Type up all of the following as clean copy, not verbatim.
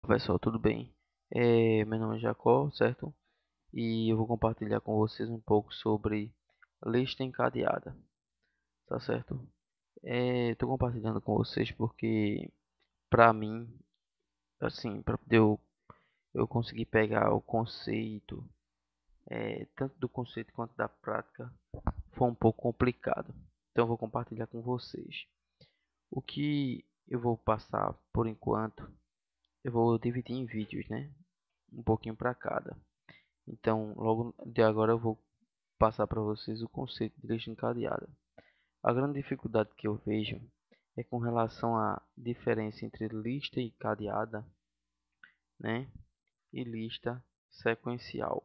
Pessoal, tudo bem? Meu nome é Jacó, certo? E eu vou compartilhar com vocês um pouco sobre lista encadeada, tá certo? Estou compartilhando com vocês porque, para mim, assim, para poder eu conseguir pegar o conceito, tanto do conceito quanto da prática, foi um pouco complicado. Então, eu vou compartilhar com vocês. O que eu vou passar por enquanto, eu vou dividir em vídeos, né? Um pouquinho para cada. Então, logo de agora eu vou passar para vocês o conceito de lista encadeada. A grande dificuldade que eu vejo é com relação à diferença entre lista encadeada, né, e lista sequencial.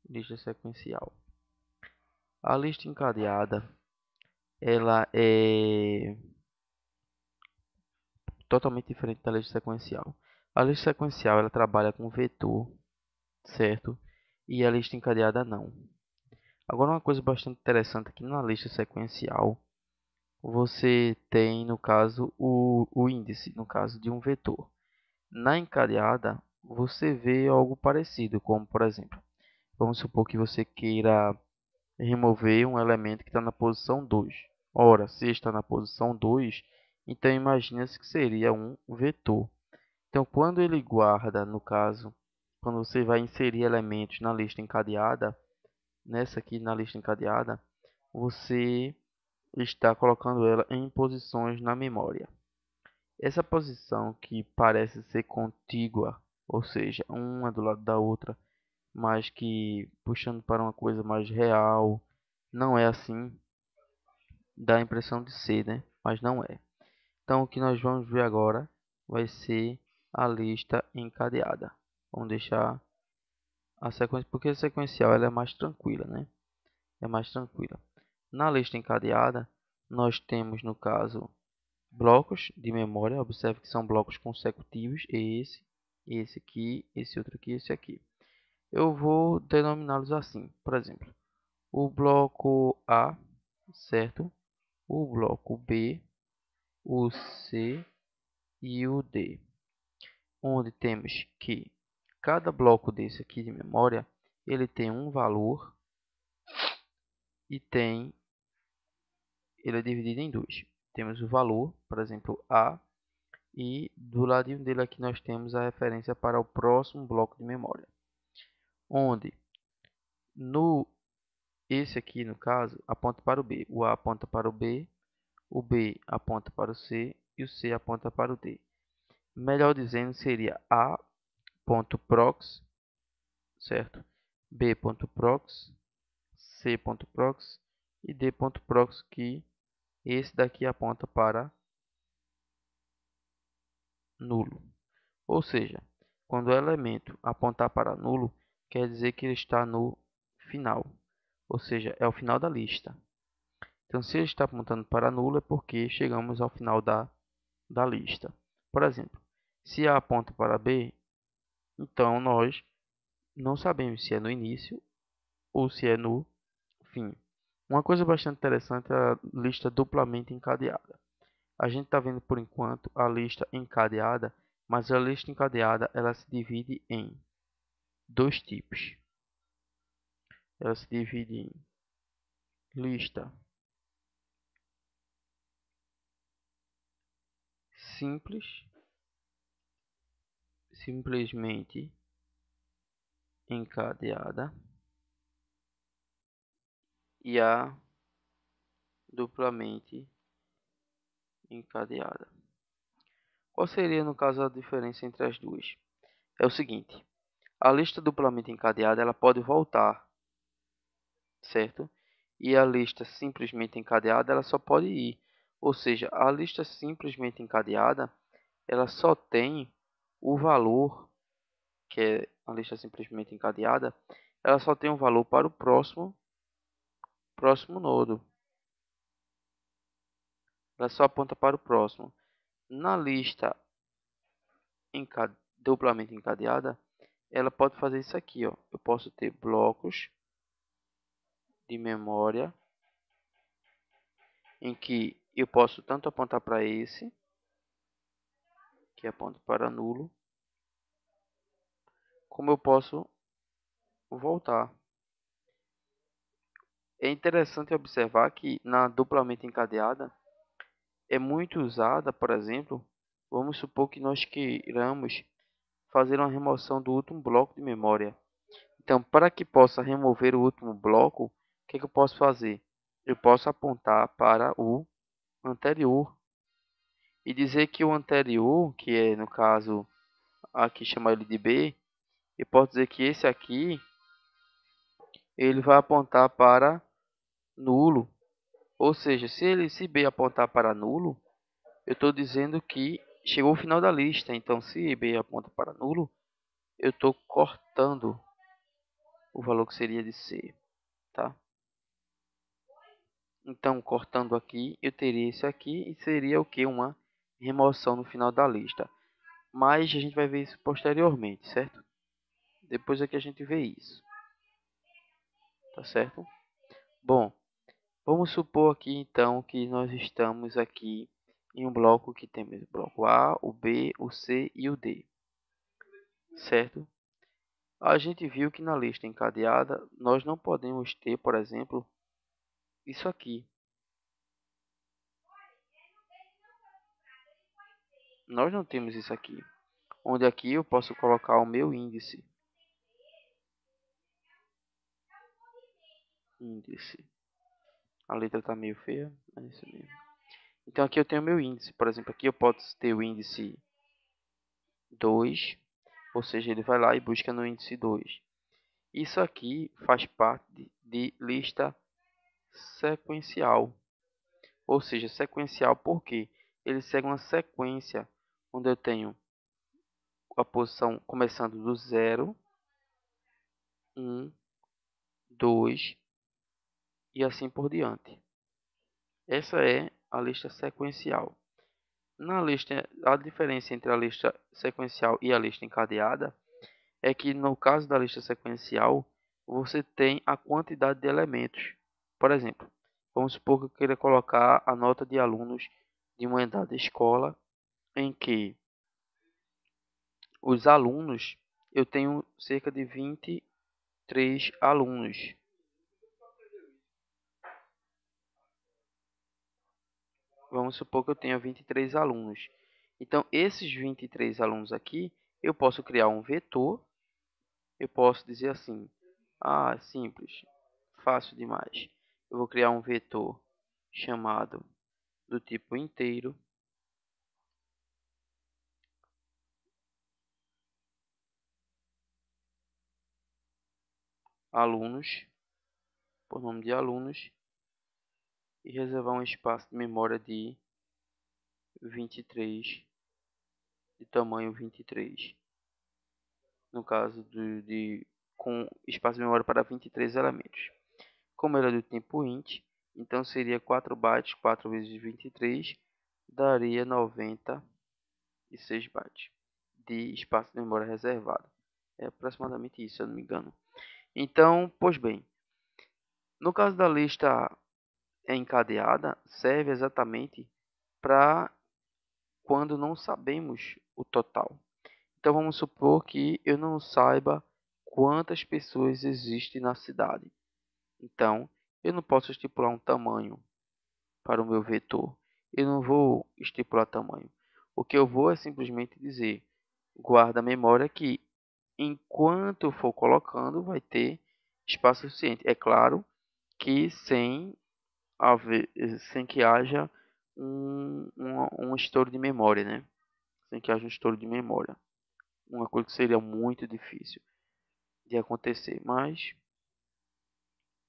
Lista sequencial. A lista encadeada, ela é totalmente diferente da lista sequencial. A lista sequencial, ela trabalha com vetor, certo? E a lista encadeada não. Agora, uma coisa bastante interessante aqui na lista sequencial, você tem, no caso, o índice, no caso de um vetor. Na encadeada, você vê algo parecido, como, por exemplo, vamos supor que você queira remover um elemento que está na posição 2. Ora, se está na posição 2, então imagina-se que seria um vetor. Então, quando ele guarda, no caso, quando você vai inserir elementos na lista encadeada, nessa aqui na lista encadeada, você está colocando ela em posições na memória. Essa posição que parece ser contígua, ou seja, uma do lado da outra, mas que puxando para uma coisa mais real, não é assim, dá a impressão de ser, né? Mas não é. Então o que nós vamos ver agora vai ser a lista encadeada. Vamos deixar a sequência, porque a sequencial ela é mais tranquila, né? É mais tranquila. Na lista encadeada, nós temos no caso blocos de memória. Observe que são blocos consecutivos. Esse aqui, esse outro aqui, esse aqui. Eu vou denominá-los assim. Por exemplo, o bloco A, certo? O bloco B, o C e o D. Onde temos que cada bloco desse aqui de memória, ele tem um valor e ele é dividido em dois. Temos o valor, por exemplo, A. E do ladinho dele aqui nós temos a referência para o próximo bloco de memória. Onde no esse aqui no caso aponta para o B, o A aponta para o B aponta para o C e o C aponta para o D. Melhor dizendo seria A.prox, certo? B.prox, C.prox e D.prox, que esse daqui aponta para nulo. Ou seja, quando o elemento apontar para nulo, quer dizer que ele está no final, ou seja, é o final da lista. Então, se ele está apontando para nulo, é porque chegamos ao final da lista. Por exemplo, se A aponta para B, então nós não sabemos se é no início ou se é no fim. Uma coisa bastante interessante é a lista duplamente encadeada. A gente está vendo por enquanto a lista encadeada, mas a lista encadeada ela se divide em dois tipos. Ela se divide em lista simples, simplesmente encadeada, e a duplamente encadeada. Qual seria, no caso, a diferença entre as duas? É o seguinte: a lista duplamente encadeada ela pode voltar, certo? E a lista simplesmente encadeada ela só pode ir. Ou seja, a lista simplesmente encadeada ela só tem o valor, que é a lista simplesmente encadeada, ela só tem um valor para o próximo nodo. Ela só aponta para o próximo. Na lista duplamente encadeada, ela pode fazer isso aqui, ó. Eu posso ter blocos de memória em que eu posso tanto apontar para esse, que aponta para nulo, como eu posso voltar. É interessante observar que na duplamente encadeada é muito usada, por exemplo, vamos supor que nós queiramos fazer uma remoção do último bloco de memória. Então, para que possa remover o último bloco, o que eu posso fazer? Eu posso apontar para o anterior e dizer que o anterior, que é no caso aqui chamar ele de B, eu posso dizer que esse aqui ele vai apontar para nulo. Ou seja, se B apontar para nulo, eu estou dizendo que chegou o final da lista. Então, se B aponta para nulo, eu estou cortando o valor que seria de C, tá? Então, cortando aqui, eu teria esse aqui e seria o que? Uma remoção no final da lista. Mas a gente vai ver isso posteriormente, certo? Depois é que a gente vê isso, tá certo? Bom, vamos supor aqui então que nós estamos aqui em um bloco que temos o bloco A, o B, o C e o D, certo? A gente viu que na lista encadeada nós não podemos ter, por exemplo, isso aqui. Nós não temos isso aqui. Onde aqui eu posso colocar o meu índice. Índice. A letra está meio feia, mas é isso mesmo. Então aqui eu tenho o meu índice. Por exemplo, aqui eu posso ter o índice 2, ou seja, ele vai lá e busca no índice 2. Isso aqui faz parte de lista sequencial. Ou seja, sequencial porque ele segue uma sequência onde eu tenho a posição começando do 0, 1, 2 e assim por diante. Essa é a lista sequencial. Na lista, a diferença entre a lista sequencial e a lista encadeada é que no caso da lista sequencial, você tem a quantidade de elementos. Por exemplo, vamos supor que eu queira colocar a nota de alunos de uma dada escola em que os alunos, eu tenho cerca de 23 alunos. Vamos supor que eu tenha 23 alunos. Então, esses 23 alunos aqui, eu posso criar um vetor. Eu posso dizer assim, simples, fácil demais. Eu vou criar um vetor chamado do tipo inteiro, alunos, por nome de alunos, e reservar um espaço de memória de 23, de tamanho 23. No caso com espaço de memória para 23 elementos. Como ele é do tipo int, então seria 4 bytes, 4 vezes 23, daria 96 bytes de espaço de memória reservado. É aproximadamente isso, se eu não me engano. Então, pois bem, no caso da lista encadeada, serve exatamente para quando não sabemos o total. Então, vamos supor que eu não saiba quantas pessoas existem na cidade. Então, eu não posso estipular um tamanho para o meu vetor. Eu não vou estipular tamanho. O que eu vou é simplesmente dizer, guarda a memória que enquanto eu for colocando, vai ter espaço suficiente. É claro que sem que haja um estouro de memória, né? Sem que haja um estouro de memória. Uma coisa que seria muito difícil de acontecer. Mas,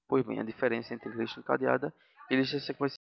pois bem, a diferença entre lista encadeada e lista sequencial